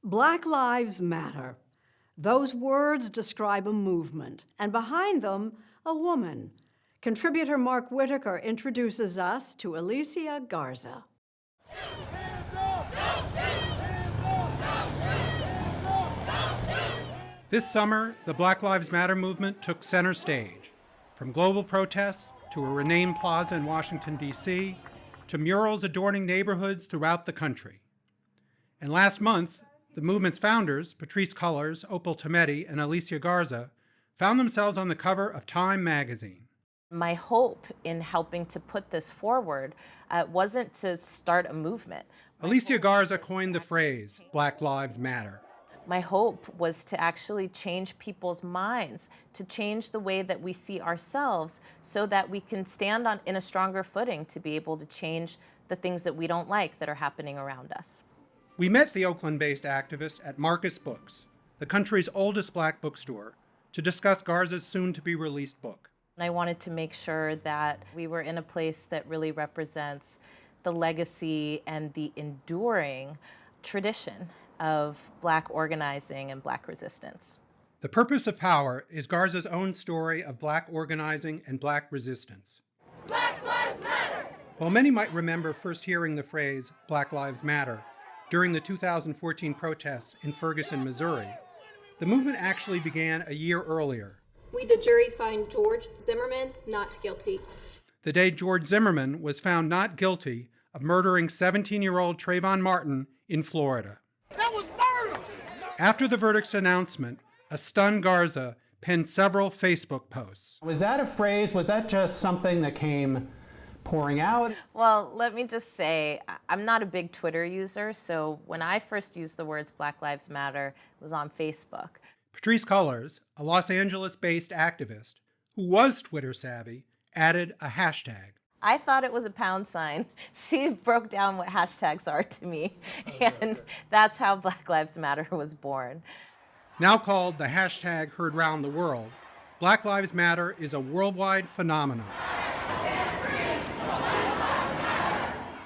Black Lives Matter. Those words describe a movement, and behind them, a woman. Contributor Mark Whitaker introduces us to Alicia Garza. This summer, the Black Lives Matter movement took center stage. From global protests to a renamed plaza in Washington, D.C., to murals adorning neighborhoods throughout the country. And last month, the movement's founders, Patrisse Cullors, Opal Tometi, and Alicia Garza, found themselves on the cover of Time magazine. My hope in helping to put this forward wasn't to start a movement. Alicia Garza coined the phrase, Black Lives Matter. My hope was to actually change people's minds, to change the way that we see ourselves so that we can stand in a stronger footing to be able to change the things that we don't like that are happening around us. We met the Oakland-based activist at Marcus Books, the country's oldest black bookstore, to discuss Garza's soon-to-be-released book. And I wanted to make sure that we were in a place that really represents the legacy and the enduring tradition of black organizing and black resistance. The Purpose of Power is Garza's own story of black organizing and black resistance. Black Lives Matter! While many might remember first hearing the phrase Black Lives Matter during the 2014 protests in Ferguson, Missouri, the movement actually began a year earlier. We, the jury, find George Zimmerman not guilty. The day George Zimmerman was found not guilty of murdering 17-year-old Trayvon Martin in Florida. That was murder! After the verdict's announcement, a stunned Garza penned several Facebook posts. Was that a phrase? Was that just something that came pouring out? Well, let me just say, I'm not a big Twitter user, so when I first used the words Black Lives Matter, it was on Facebook. Patrisse Cullors, a Los Angeles-based activist who was Twitter savvy, added a hashtag. I thought it was a pound sign. She broke down what hashtags are to me, and that's how Black Lives Matter was born. Now called the hashtag heard round the world, Black Lives Matter is a worldwide phenomenon.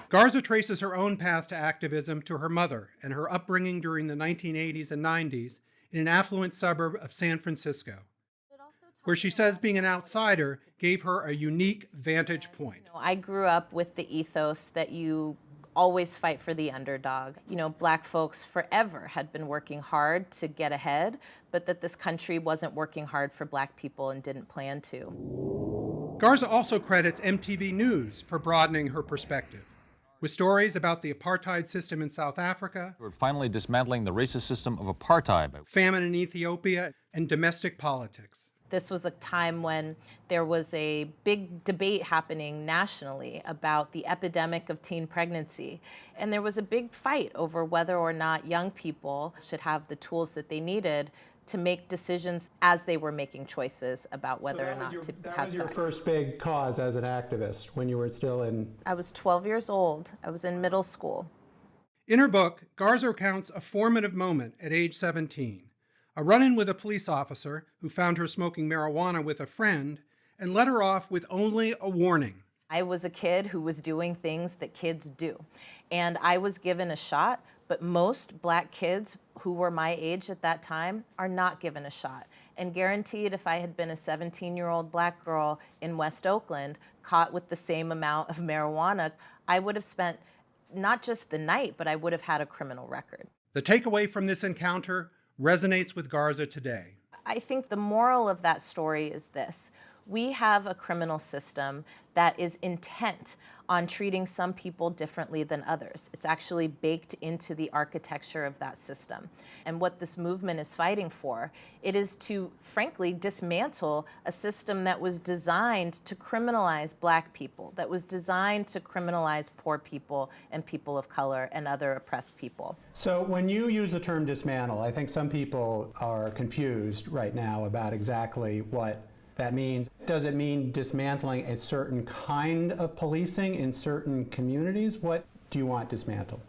Garza traces her own path to activism to her mother and her upbringing during the 1980s and 90s in an affluent suburb of San Francisco, where she says being an outsider gave her a unique vantage point. I grew up with the ethos that you always fight for the underdog. Black folks forever had been working hard to get ahead, but that this country wasn't working hard for black people and didn't plan to. Garza also credits MTV News for broadening her perspective, with stories about the apartheid system in South Africa. We're finally dismantling the racist system of apartheid. Famine in Ethiopia and domestic politics. This was a time when there was a big debate happening nationally about the epidemic of teen pregnancy. And there was a big fight over whether or not young people should have the tools that they needed to make decisions as they were making choices about whether or not to have sex. That was your first big cause as an activist when you were still in... I was 12 years old. I was in middle school. In her book, Garza recounts a formative moment at age 17, a run-in with a police officer who found her smoking marijuana with a friend and let her off with only a warning. I was a kid who was doing things that kids do, and I was given a shot, but most black kids who were my age at that time are not given a shot. And guaranteed, if I had been a 17-year-old black girl in West Oakland caught with the same amount of marijuana, I would have spent not just the night, but I would have had a criminal record. The takeaway from this encounter resonates with Garza today. I think the moral of that story is this. We have a criminal system that is intent on treating some people differently than others. It's actually baked into the architecture of that system. And what this movement is fighting for, it is to, frankly, dismantle a system that was designed to criminalize black people, that was designed to criminalize poor people and people of color and other oppressed people. So when you use the term dismantle, I think some people are confused right now about exactly what that means. Does it mean dismantling a certain kind of policing in certain communities? What do you want dismantled?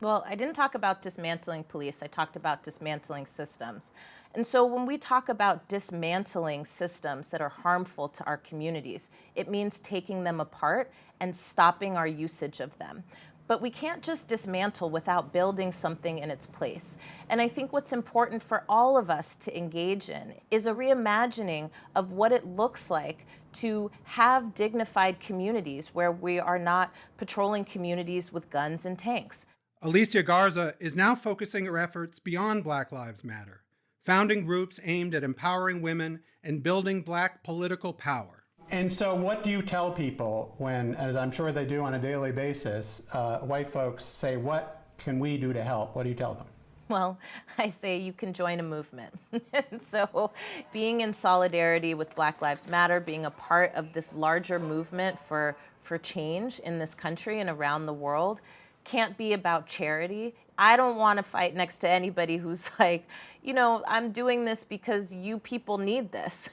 Well, I didn't talk about dismantling police. I talked about dismantling systems. And so when we talk about dismantling systems that are harmful to our communities, it means taking them apart and stopping our usage of them. But we can't just dismantle without building something in its place. And I think what's important for all of us to engage in is a reimagining of what it looks like to have dignified communities where we are not patrolling communities with guns and tanks. Alicia Garza is now focusing her efforts beyond Black Lives Matter, founding groups aimed at empowering women and building Black political power. And so what do you tell people when, as I'm sure they do on a daily basis, white folks say, what can we do to help? What do you tell them? Well, I say you can join a movement. And so being in solidarity with Black Lives Matter, being a part of this larger movement for change in this country and around the world can't be about charity. I don't want to fight next to anybody who's like, you know, I'm doing this because you people need this.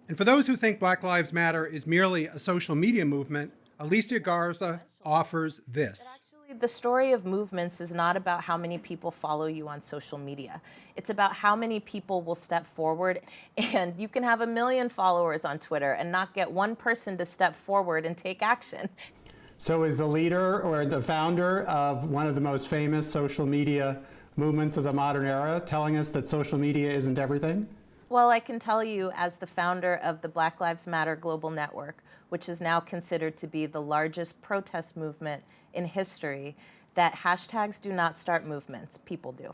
And for those who think Black Lives Matter is merely a social media movement, Alicia Garza offers this. Actually, the story of movements is not about how many people follow you on social media. It's about how many people will step forward. And you can have 1 million followers on Twitter and not get one person to step forward and take action. So is the leader or the founder of one of the most famous social media movements of the modern era telling us that social media isn't everything? Well, I can tell you, as the founder of the Black Lives Matter Global Network, which is now considered to be the largest protest movement in history, that hashtags do not start movements, people do.